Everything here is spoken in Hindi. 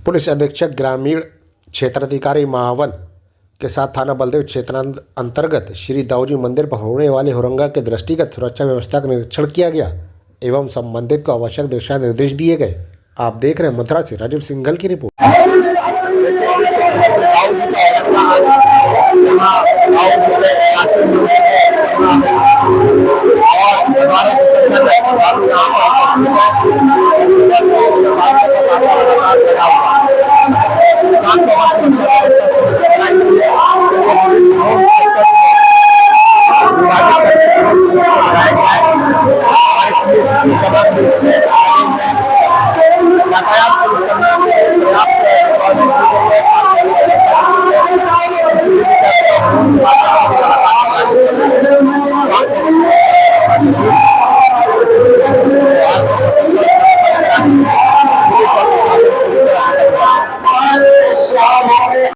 पुलिस अधीक्षक ग्रामीण क्षेत्राधिकारी महावन के साथ थाना बलदेव क्षेत्र अंतर्गत श्री दाऊजी मंदिर पर होने वाले हुरंगा के दृष्टिगत सुरक्षा व्यवस्था का निरीक्षण किया गया एवं संबंधित को आवश्यक दिशा निर्देश दिए गए। आप देख रहे हैं मथुरा से राजीव सिंघल की रिपोर्ट। यातायात पुलिस कर्मियों के पर्याप्त